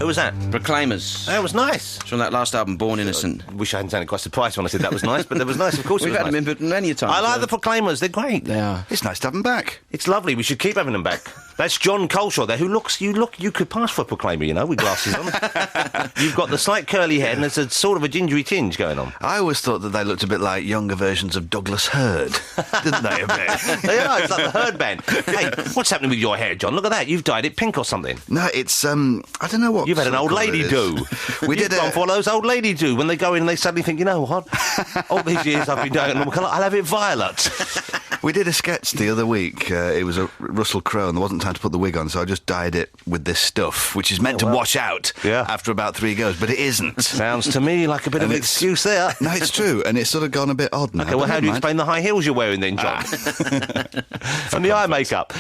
Who was that? Proclaimers. That was nice. It's from that last album, Born Innocent. Wish I hadn't sounded quite surprised when I said that was nice, but that was nice. Of course, We've it was had nice. them in many a time. I like the Proclaimers. They're great. They are. It's nice to have them back. It's lovely. We should keep having them back. That's John Culshaw there, you could pass for a Proclaimer, with glasses on. You've got the slight curly head and there's a sort of a gingery tinge going on. I always thought that they looked a bit like younger versions of Douglas Hurd, didn't they, a bit? They are. It's like the Herd Band. Hey, what's happening with your hair, John? Look at that. You've dyed it pink or something. No, it's, I don't know what... You've had an old lady do. You've gone for one of those old lady do when they go in and they suddenly think, you know what? All these years I've been doing it, I'll have it violet. We did a sketch the other week. It was a Russell Crowe, and there wasn't time to put the wig on, so I just dyed it with this stuff, which is meant to wash out after about 3 goes, but it isn't. Sounds to me like a bit of an excuse there. No, it's true, and it's sort of gone a bit odd now. Okay, well, how do you explain the high heels you're wearing then, John? And the eye makeup.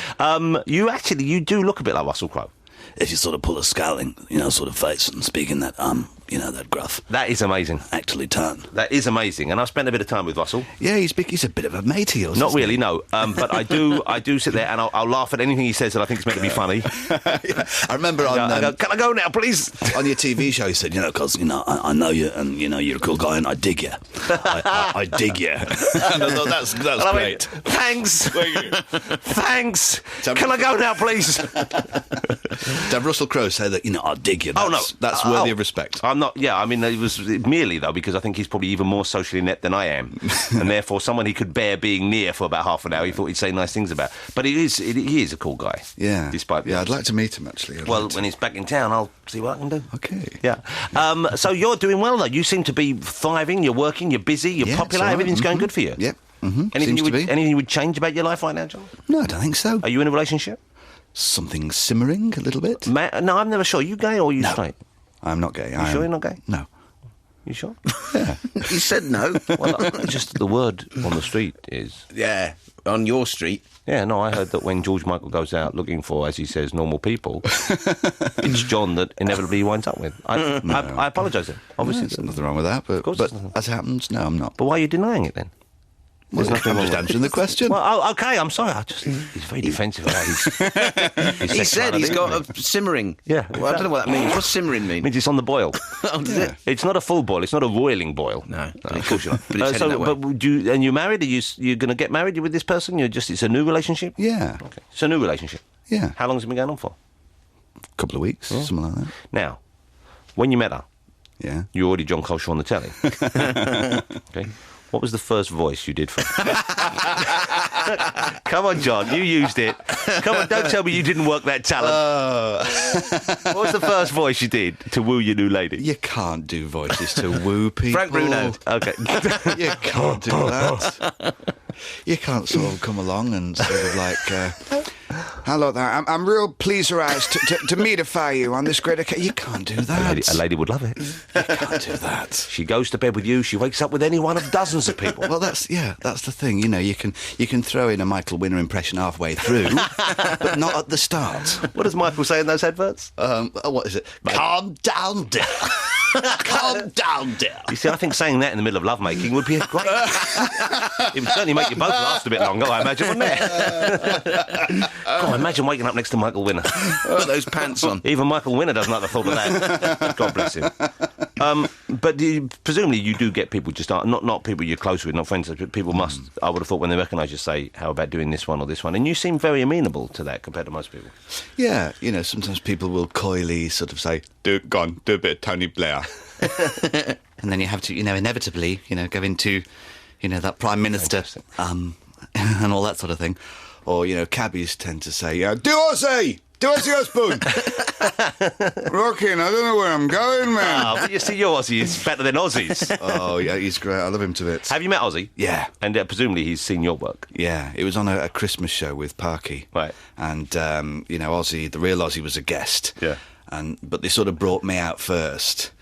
You do look a bit like Russell Crowe. If you sort of pull a scowling, sort of face and speak in that, that gruff. That is amazing. Actually tone. That is amazing. And I've spent a bit of time with Russell. Yeah, he's a bit of a mate of yours. Not really, no. But I do sit there and I'll laugh at anything he says that I think is meant to be funny. Yeah. I remember on... I go, can I go now, please? On your TV show, you said, because, I know you and, you're a cool guy and I dig you. I dig you. And I thought, that's great. Thanks. Thanks. Can I go now, please? To have Russell Crowe say that, I dig you. That's worthy of respect. I'm not, it was merely, though, because I think he's probably even more socially inept than I am. And therefore, someone he could bear being near for about half an hour, he thought he'd say nice things about. But he is a cool guy. Yeah. Despite I'd like to meet him, actually. When he's back in town, I'll see what I can do. Okay. Yeah. So you're doing well, though. You seem to be thriving, you're working, you're busy, you're popular, everything's going good for you. Yep. Mm-hmm. Anything you would change about your life right now, John? No, I don't think so. Are you in a relationship? Something simmering a little bit. No, I'm never sure. Are you gay or are you straight? I'm not gay. You sure you're not gay? No. You sure? Yeah. He said no. Well, just the word on the street is... Yeah, on your street. Yeah, no, I heard that when George Michael goes out looking for, as he says, normal people, it's John that inevitably he winds up with. I apologise then. Obviously, there's nothing wrong with that, but as it happens, no, I'm not. But why are you denying it then? Well, I'm just answering the question. Well, okay, I'm sorry. He's very defensive about his He said he's got a simmering. Yeah. Well, I don't know what that means. What's simmering mean? It means it's on the boil. Oh, does it? It's not a full boil. It's not a roiling boil. No, of course you're not. But it's but you're married? You're going to get married with this person? It's a new relationship? Yeah. Okay. It's a new relationship? Yeah. How long has it been going on for? A couple of weeks, something like that. Now, when you met her, you were already John Culshaw on the telly. Okay. What was the first voice you did for her? Come on, John, you used it. Come on, don't tell me you didn't work that talent. What was the first voice you did to woo your new lady? You can't do voices to woo people. Frank Bruno. Okay. You can't do that. You can't sort of come along and sort of like... hello there, I'm real pleased to meetify you on this great occasion. You can't do that. A lady would love it. You can't do that. She goes to bed with you, she wakes up with any one of dozens of people. Well, that's the thing, you can throw in a Michael Winner impression halfway through, but not at the start. What does Michael say in those adverts? What is it? Calm down, dear. Calm down, dear. You see, I think saying that in the middle of lovemaking would be great. It would certainly make you both last a bit longer, I imagine, wouldn't it? God, imagine waking up next to Michael Winner. Put those pants on. Even Michael Winner doesn't like the thought of that. God bless him. But presumably you do get people just not people you're close with, not friends, but people must, I would have thought, when they recognise you, say, how about doing this one or this one? And you seem very amenable to that compared to most people. Yeah, sometimes people will coyly sort of say, do a bit of Tony Blair. And then you have to, inevitably, go into, that Prime Minister, and all that sort of thing. Or, cabbies tend to say, do Aussie! Do Aussie Osbourne! Rockin', I don't know where I'm going, man. But you see, your Aussie is better than Aussie's. Oh, yeah, he's great. I love him to bits. Have you met Ozzy? Yeah. And presumably he's seen your work? Yeah, it was on a Christmas show with Parky. Right. And, Ozzy, the real Ozzy was a guest. Yeah. But they sort of brought me out first.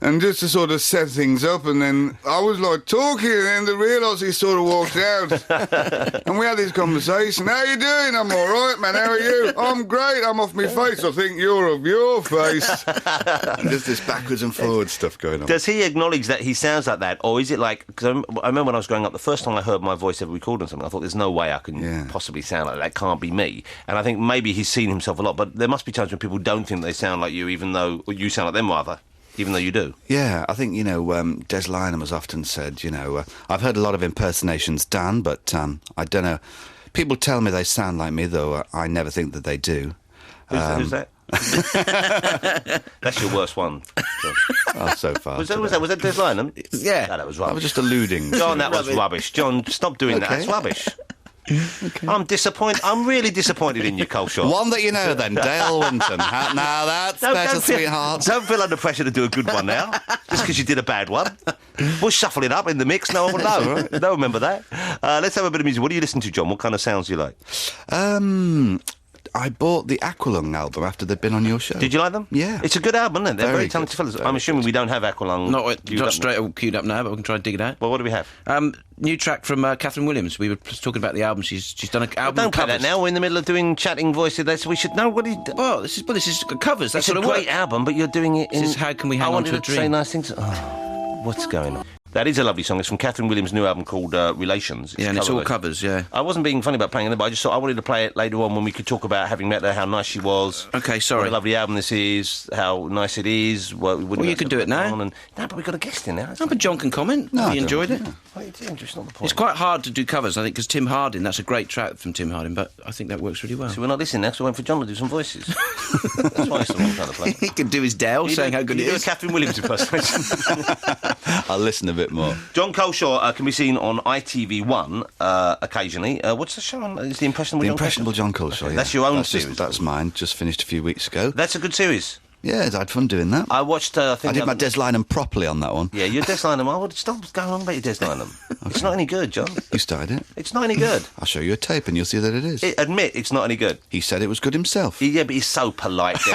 And just to sort of set things up, and then I was like talking, and then they realised he sort of walked out. And we had this conversation. How you doing? I'm all right, man. How are you? I'm great. I'm off my face. I think you're of your face. And there's this backwards and forwards stuff going on. Does he acknowledge that he sounds like that, or is it like? Because I remember when I was growing up, the first time I heard my voice ever recorded on something, I thought, "There's no way I can possibly sound like that. That can't be me." And I think maybe he's seen himself a lot, but there must be times when people don't think they sound like you, even though or you sound like them rather. Even though you do. Yeah, I think, Des Lynam has often said, I've heard a lot of impersonations done, but I don't know. People tell me they sound like me, though I never think that they do. Who's that? That's your worst one, John. Oh, so far. Was that Des Lynam? Yeah. No, that was I rubbish. was just alluding. John, that was rubbish. John, stop doing that. Okay. That's rubbish. Okay. I'm disappointed. I'm really disappointed in you, Culshaw. One that you know, then, Dale Winton. Now that's better, sweetheart. Don't feel under pressure to do a good one now, just because you did a bad one. We'll shuffle it up in the mix. No one will know. Right? They'll remember that. Let's have a bit of music. What do you listen to, John? What kind of sounds do you like? I bought the Aqualung album after they'd been on your show. Did you like them? Yeah. It's a good album, isn't it? They're very talented fellas. Very I'm assuming good. we don't have Aqualung. Not straight all queued up now, but we can try and dig it out. Well, what do we have? New track from Catherine Williams. We were talking about the album. She's done an album. Don't play that now. We're in the middle of doing chatting voices. We should know what he. Well, this is covers. That's It's a sort of great album, but you're doing it in. This is How Can We Hang I On wanted to a to say Dream. nice things. Oh, what's going on? That is a lovely song. It's from Catherine Williams' new album called Relations. Yeah, and it's all covers, yeah. I wasn't being funny about playing it, but I just thought I wanted to play it later on when we could talk about having met her, how nice she was. Okay, sorry. What a lovely album this is, how nice it is. Well, you can do it now. No, but we've got a guest in now. No, but John can comment. No, I he don't, enjoyed it. Well, it's just not the point. It's quite hard to do covers, I think, because Tim Harding, that's a great track from Tim Harding, but I think that works really well. So we're not listening now, so I went for John to do some voices. That's why it's the wrong kind of play. He can do his Dale, saying how good it You do a is. Catherine Williams impersonation. I'll listen a bit more. John Culshaw can be seen on ITV1 occasionally. What's the show on? It's The Impressionable The John Impressionable Culshaw? John Culshaw, Okay, yeah. that's your own series. That's mine, just finished a few weeks ago. That's a good series. Yeah, I had fun doing that. I watched, I think... I did my Des Lynam properly on that one. Yeah, your Des Lynam. I would stop going on about your Des Lynam. It's not any good, John. You started it. It's not any good. I'll show you a tape and you'll see that it is. Admit it's not any good. He said it was good himself. Yeah, but he's so polite.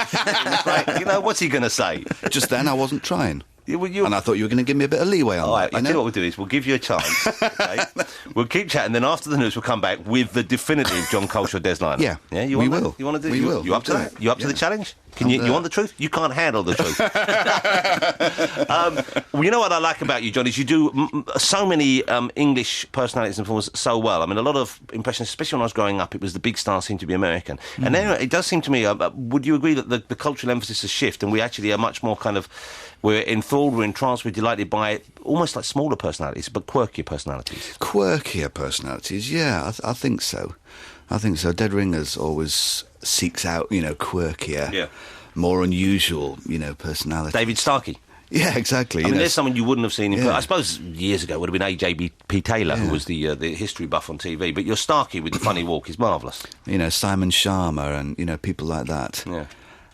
You know, what's he going to say? Just then I wasn't trying. You- And I thought you were going to give me a bit of leeway on All right, that. I tell you what we'll do is we'll give you a chance. Okay? We'll keep chatting, then after the news we'll come back with the definitive John Culshaw Des Lynam. Yeah, You we want will. That? You want to do? We you, will. You up to We'll do that? it. You up to the Yeah. challenge? You want the truth? You can't handle the truth. Well, you know what I like about you, John, is you do so many English personalities and performers so well. I mean, a lot of impressions, especially when I was growing up, it was the big stars seemed to be American. And then it does seem to me, would you agree that the cultural emphasis has shifted and we actually are much more kind of, we're enthralled, we're entranced, we're delighted by almost like smaller personalities, but quirkier personalities? Quirkier personalities, yeah, I think so. I think so. Dead Ringers always seeks out, quirkier, more unusual, personality. David Starkey. Yeah, exactly. I mean, there's someone you wouldn't have seen in. Yeah. I suppose years ago it would have been A.J.P. Taylor, who was the history buff on TV. But your Starkey with the funny walk is marvellous. Simon Sharma and, people like that. Yeah.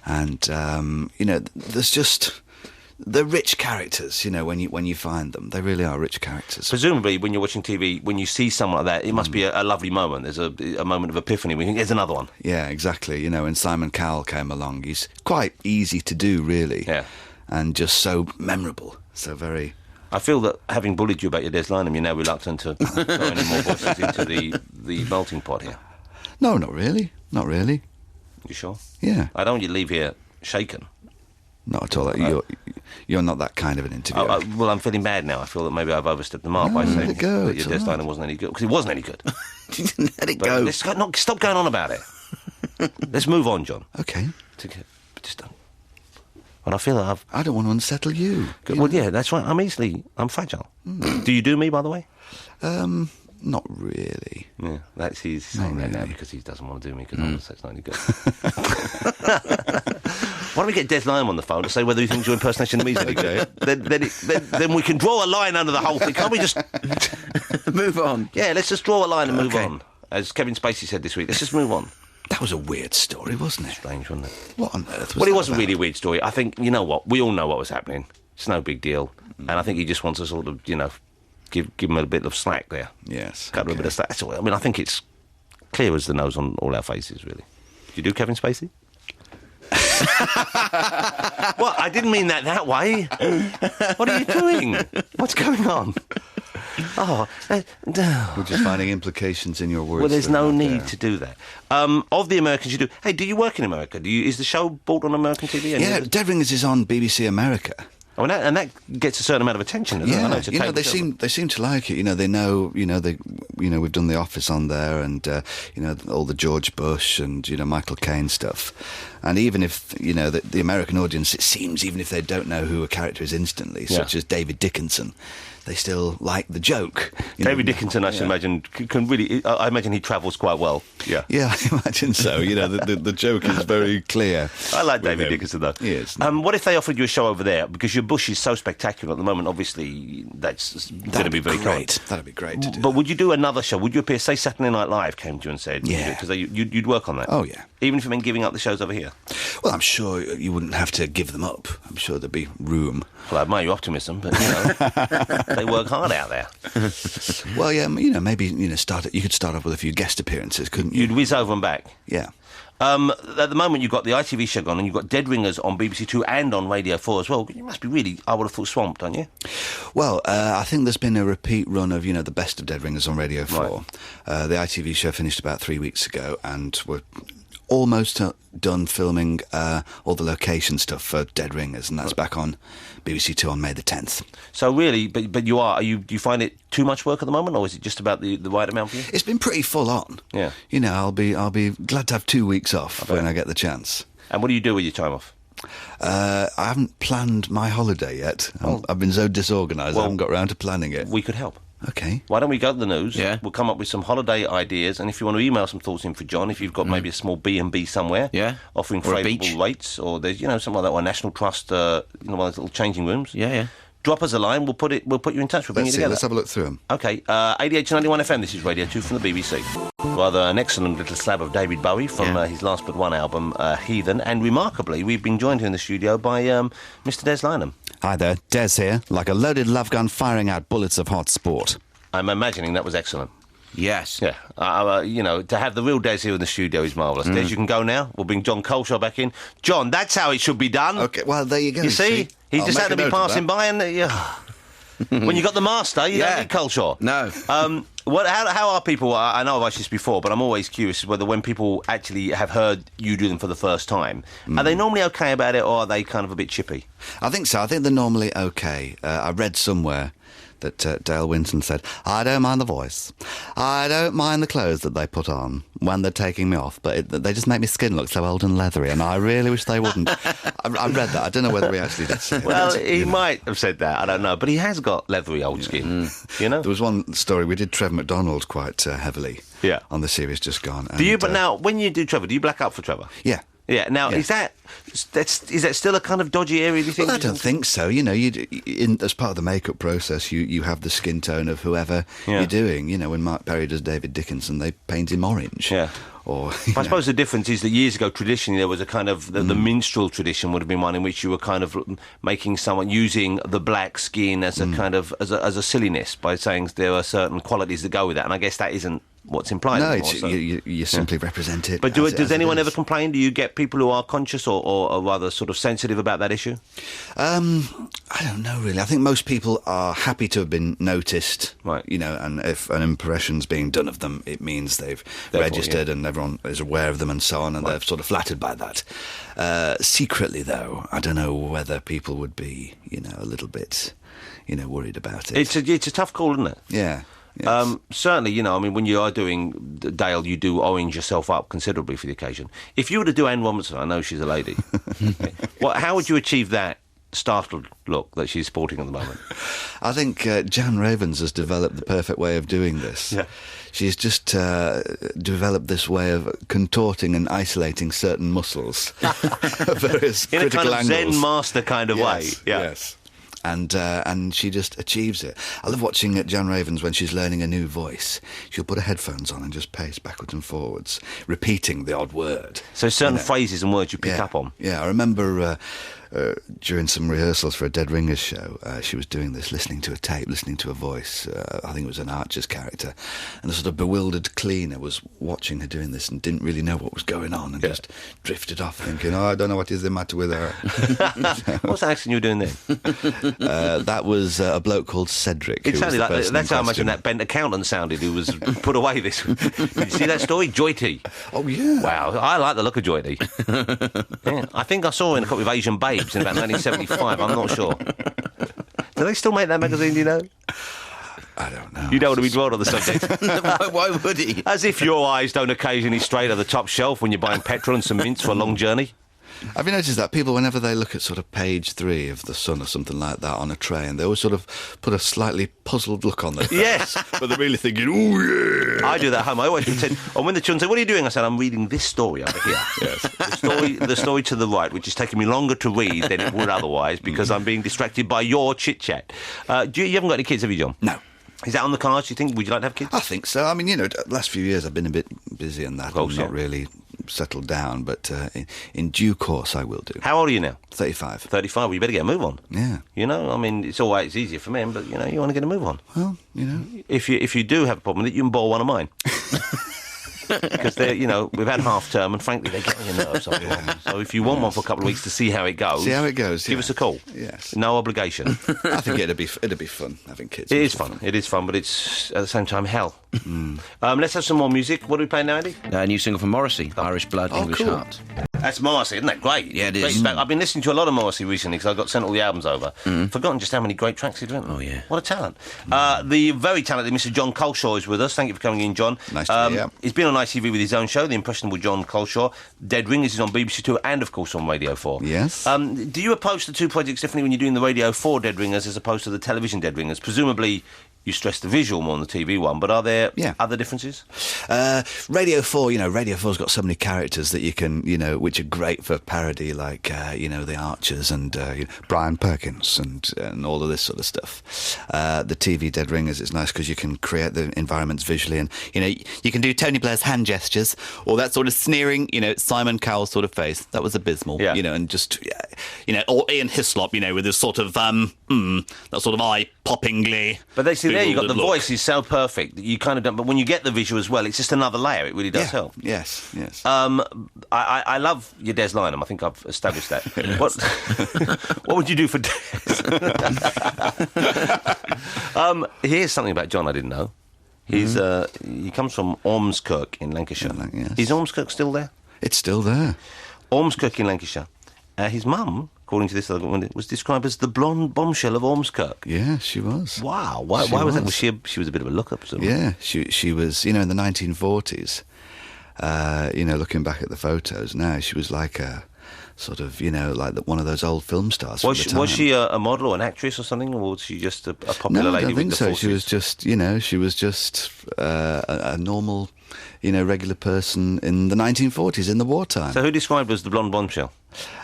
And, there's just... They're rich characters, when you find them. They really are rich characters. Presumably, when you're watching TV, when you see someone like that, it must be a lovely moment. There's a moment of epiphany. We think there's another one. Yeah, exactly. When Simon Cowell came along, he's quite easy to do, really. Yeah. And just so memorable. So very... I feel that having bullied you about your Des Lynam, you're now reluctant to throw any more voices into the melting pot here. No, not really. Not really. You sure? Yeah. I don't want you to leave here shaken. Not at all. You're not that kind of an interviewer. Well, I'm feeling bad now. I feel that maybe I've overstepped the mark by let saying it go, that your it's Des all Lynam wasn't any good. Because it wasn't any good. Let it But go. let's stop going on about it. Let's move on, John. Okay. Just don't. And I feel that I don't want to unsettle you. Well, yeah, that's right. I'm fragile. Do you do me, by the way? Not really. Yeah, he's saying that now because he doesn't want to do me because I'm so it's not any good. Why don't we get Des Lynam on the phone to say whether he thinks your impersonation of me is any good? Then we can draw a line under the whole thing. Can't we just Move on. Yeah, let's just draw a line and move Okay. on. As Kevin Spacey said this week, let's just move on. That was a weird story, wasn't it? Strange, wasn't it? What on earth was Well, it that wasn't about? really a weird story. I think, you know what, we all know what was happening. It's no big deal. And I think he just wants to sort of, give him a bit of slack there. Yes. Cut him a bit of slack. That's all. I mean, I think it's clear as the nose on all our faces, really. Do you do Kevin Spacey? What? I didn't mean that way. What are you doing? What's going on? Oh, We're just finding implications in your words. well, there's that are no not need there. to do that. Of the Americans you do... Hey, do you work in America? Is the show bought on American TV? Yeah, Dead Ringers is on BBC America. Oh, and that gets a certain amount of attention, doesn't it? I know Yeah, it's a you know, cable show, they seem to like it. You know, they know, we've done The Office on there, and all the George Bush and Michael Caine stuff. And even if the American audience, it seems, even if they don't know who a character is instantly, such as David Dickinson, they still like the joke. David Dickinson, I should imagine, can really... I imagine he travels quite well. Yeah. Yeah, I imagine so. The joke is very clear. I like with David him. Dickinson, though. He is. What if they offered you a show over there? Because your bush is so spectacular at the moment, obviously, that's going to be very great. cool. That'd be great to do. But would you do another show? Would you appear, say Saturday Night Live came to you and said... Yeah. Because you'd work on that? Oh, yeah. Even if it meant giving up the shows over here? Well, I'm sure you wouldn't have to give them up. I'm sure there'd be room. Well, I admire your optimism, but, they work hard out there. Well, yeah, maybe you could start off with a few guest appearances, couldn't you? You'd whiz over and back. Yeah. At the moment, you've got the ITV show on, and you've got Dead Ringers on BBC Two and on Radio 4 as well. You must be really, I would have thought, swamped, don't you? Well, I think there's been a repeat run of, the best of Dead Ringers on Radio 4. Right. The ITV show finished about 3 weeks ago, and we're almost done filming all the location stuff for Dead Ringers, and that's back on BBC Two on May the 10th. So really, but do you find it too much work at the moment, or is it just about the right amount for you? It's been pretty full on. Yeah. I'll be glad to have 2 weeks off when I get the chance. And what do you do with your time off? I haven't planned my holiday yet. I've been so disorganised, I haven't got round to planning it. We could help. Okay. Why don't we go to the news? Yeah. We'll come up with some holiday ideas, and if you want to email some thoughts in for John, if you've got maybe a small B&B somewhere, offering Or a favourable beach. rates, or there's something like that, or a National Trust, one of those little changing rooms. Yeah. Drop us a line. We'll put you in touch. We'll bring you together. Let's have a look through them. Okay, 88 to 91 FM, this is Radio 2 from the BBC. Rather an excellent little slab of David Bowie from his last but one album, Heathen, and remarkably, we've been joined here in the studio by Mr. Des Lynam. Hi there, Des here, like a loaded love gun firing out bullets of hot sport. I'm imagining that was excellent. Yes. Yeah, to have the real Des here in the studio is marvellous. Des, you can go now. We'll bring John Culshaw back in. John, that's how it should be done. Okay, well, there you go. You see? He I'll just make had to a be note of passing that. by, and when you got the master, you don't need Culshaw. No. How are people? I know I've asked this before, but I'm always curious whether when people actually have heard you do them for the first time, are they normally okay about it, or are they kind of a bit chippy? I think so. I think they're normally okay. I read somewhere that Dale Winton said, I don't mind the voice. I don't mind the clothes that they put on when they're taking me off, but they just make my skin look so old and leathery, and I really wish they wouldn't. I read that. I don't know whether he actually did say it. Well, he might have said that. I don't know. But he has got leathery old skin, There was one story, we did Trevor McDonald quite heavily on the series just gone. Do you? But now, when you do Trevor, do you black up for Trevor? Yeah. Yeah. Now, is that still a kind of dodgy area? Do you think? Well, I don't think so. As part of the makeup process, you have the skin tone of whoever you're doing. When Mark Perry does David Dickinson, they paint him orange. Yeah. Or I suppose the difference is that years ago, traditionally, there was a kind of the minstrel tradition would have been one in which you were kind of making someone using the black skin as a kind of as a silliness by saying there are certain qualities that go with that, and I guess that isn't what's implied. No, anymore, you simply represent it. But does anyone ever complain? Do you get people who are conscious or rather sort of sensitive about that issue? I don't know, really. I think most people are happy to have been noticed, right? And if an impression's being done of them, it means they've registered and everyone is aware of them and so on, and they're sort of flattered by that. Secretly, though, I don't know whether people would be, a little bit, worried about it. It's a tough call, isn't it? Yeah. Yes. Certainly, when you are doing Dale, you do orange yourself up considerably for the occasion. If you were to do Anne Robinson, I know she's a lady. How would you achieve that startled look that she's sporting at the moment? I think Jan Ravens has developed the perfect way of doing this. Yeah. She's just developed this way of contorting and isolating certain muscles, various in critical a kind of angles. Zen master kind of way. Yeah. Yes. And she just achieves it. I love watching Jan Ravens when she's learning a new voice. She'll put her headphones on and just pace backwards and forwards, repeating the odd word. So certain phrases and words you pick up on. Yeah, I remember during some rehearsals for a Dead Ringers show, she was doing this, listening to a tape, listening to a voice. I think it was an Archer's character. And the sort of bewildered cleaner was watching her doing this and didn't really know what was going on and just drifted off thinking, I don't know what is the matter with her. What's the accent you were doing then? That was a bloke called Cedric. Exactly, that's how I imagine that bent accountant sounded who was put away this. Did you see that story? Joy-T. Oh, yeah. Wow, I like the look of Joy-T. Yeah, I think I saw her in a couple of Asian Babes in about 1975, I'm not sure. Do they still make that magazine, do you know? I don't know. You don't want to be dwelled on the subject. Why would he? As if your eyes don't occasionally stray to the top shelf when you're buying petrol and some mints for a long journey. Have you noticed that people, whenever they look at sort of page 3 of The Sun or something like that on a train, they always sort of put a slightly puzzled look on their face? Yes. But they're really thinking, oh, yeah. I do that at home. I always pretend. And when the children say, what are you doing? I said, I'm reading this story over here. Yes. The story to the right, which is taking me longer to read than it would otherwise because I'm being distracted by your chit-chat. You haven't got any kids, have you, John? No. Is that on the cards, do you think? Would you like to have kids? I think so. I mean, the last few years I've been a bit busy and that. Of course, I'm not really settled down, but in due course I will do. How old are you now? 35. 35. Well, you better get a move on. Yeah. I mean, it's always it's easier for men, but, you want to get a move on. Well, If you do have a problem with it, you can borrow one of mine. Because we've had half term, and frankly, they get on your nerves. So if you want one for a couple of weeks to see how it goes, give us a call. Yes, no obligation. I think it'd be fun having kids. It is fun. It is fun, but it's at the same time hell. Let's have some more music. What are we playing now, Andy? A new single from Morrissey, Irish Blood, English cool. Heart. That's Morrissey, isn't that great? Yeah, it is. I've been listening to a lot of Morrissey recently because I got sent all the albums over. Forgotten just how many great tracks he'd written. Oh, yeah. What a talent. The very talented Mr. John Culshaw is with us. Thank you for coming in, John. Nice to be here. He's been on ITV with his own show, The Impressionable John Culshaw. Dead Ringers is on BBC Two and, of course, on Radio 4. Yes. Do you approach the two projects differently when you're doing the Radio 4 Dead Ringers as opposed to the television Dead Ringers? Presumably you stress the visual more on the TV one, but are there other differences? Radio 4, Radio 4's got so many characters that you can, which are great for parody, like, the Archers and Brian Perkins and all of this sort of stuff. The TV Dead Ringers is nice because you can create the environments visually and, you can do Tony Blair's hand gestures or that sort of sneering, Simon Cowell sort of face. That was abysmal, and just, or Ian Hislop, with this sort of, that sort of eye-poppingly... But they see there you got the voice is so perfect that you kind of don't. But when you get the visual as well, it's just another layer. It really does help. Yes. I love your Des Lynam. I think I've established that. What would you do for Des? Here's something about John I didn't know. He comes from Ormskirk in Lancashire. Yes. Is Ormskirk still there? It's still there. Ormskirk in Lancashire. His mum, according to this other one, was described as the blonde bombshell of Ormskirk. Yeah, she was. Wow. Why was that? She was a bit of a lookup. Yeah, she was, in the 1940s, looking back at the photos now, she was like a sort of, like one of those old film stars from the time. Was she a model or an actress or something, or was she just a popular lady? No, I don't think with the so. forces? She was just a normal, regular person in the 1940s, in the wartime. So who described as the blonde bombshell?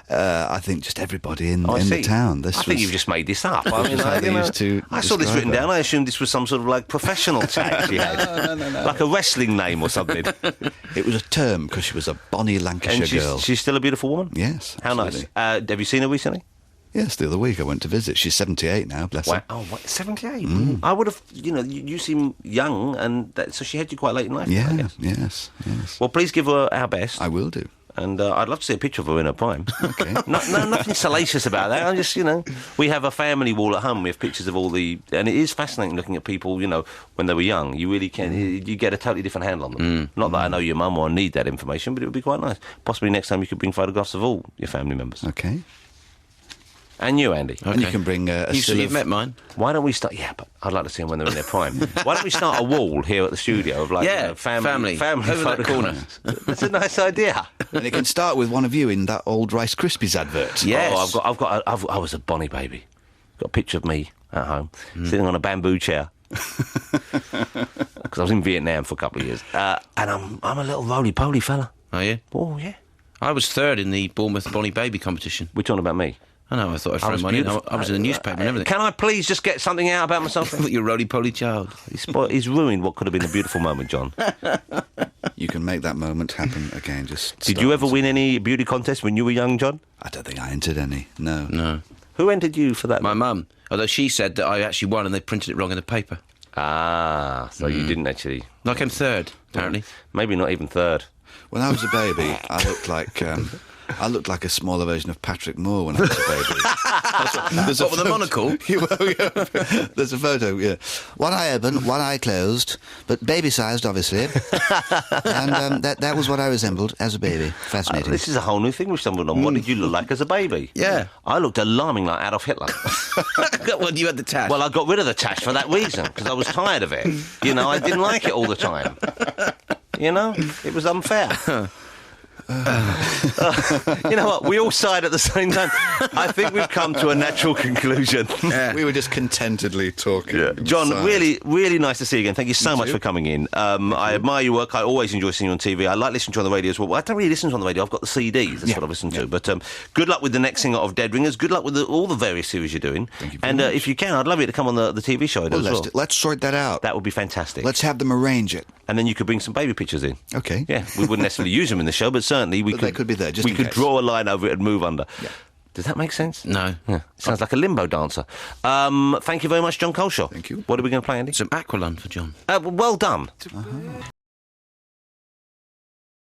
I think just everybody in the town. I think you've just made this up. I mean, I saw this written down. I assumed this was some sort of professional tag she had. No. Like a wrestling name or something. It was a term because she was a bonny Lancashire girl. She's still a beautiful woman? Yes. How absolutely. Nice. Have you seen her recently? Yes, the other week I went to visit. She's 78 now, bless her. Oh, 78? I would have, you seem young, and so she had you quite late in life. Yeah, I guess. yes. Well, please give her our best. I will do. And I'd love to see a picture of her in her prime. Okay. Nothing salacious about that. I'm just, we have a family wall at home. We have pictures of all and it is fascinating looking at people, when they were young. You really can, you get a totally different handle on them. Not that I know your mum or need that information, but it would be quite nice. Possibly next time you could bring photographs of all your family members. Okay. And you, Andy. Okay. And you can bring You've met mine. Why don't we start... Yeah, but I'd like to see them when they're in their prime. Why don't we start a wall here at the studio of family over that corner. That's a nice idea. And it can start with one of you in that old Rice Krispies advert. Yes. I was a bonny baby. Got a picture of me at home sitting on a bamboo chair. Because I was in Vietnam for a couple of years. And I'm a little roly-poly fella. Are you? Oh, yeah. I was third in the Bournemouth Bonnie Baby competition. We're talking about me. I know, I thought I'd throw mine in. I was in the newspaper and everything. Can I please just get something out about myself? You're a roly-poly child. He's ruined what could have been a beautiful moment, John. you can make that moment happen again. Just Did you ever win any beauty contests when you were young, John? I don't think I entered any. No. No. Who entered you for that? My mum. Although she said that I actually won and they printed it wrong in the paper. Ah, so you didn't actually... I came third, apparently. Maybe not even third. When I was a baby, I looked like a smaller version of Patrick Moore when I was a baby. There's What, with a monocle? There's a photo, yeah. One eye open, one eye closed, but baby-sized, obviously. And that was what I resembled as a baby. Fascinating. This is a whole new thing we've stumbled on. What did you look like as a baby? Yeah. I looked alarming like Adolf Hitler. Well, you had the tash. Well, I got rid of the tash for that reason, because I was tired of it. You know, I didn't like it all the time. You know, it was unfair. You know what? We all sighed at the same time. I think we've come to a natural conclusion. We were just contentedly talking. Yeah. John, inside. really, really nice to see you again. Thank you so much for coming in. I admire your work. I always enjoy seeing you on TV. I like listening to you on the radio as well. I don't really listen to you on the radio. I've got the CDs. That's what I listen to. But good luck with the next singer of Dead Ringers. Good luck with all the various series you're doing. Thank you and if you can, I'd love you to come on the TV show as well. Let's sort that out. That would be fantastic. Let's have them arrange it. And then you could bring some baby pictures in. Okay. Yeah, we wouldn't necessarily use them in the show, but certainly They could be there, just we in could case. draw a line over it and move under. Yeah. Does that make sense? No. Yeah. Sounds like a limbo dancer. Thank you very much, John Culshaw. Thank you. What are we going to play, Andy? Some Aqualung for John. Well done.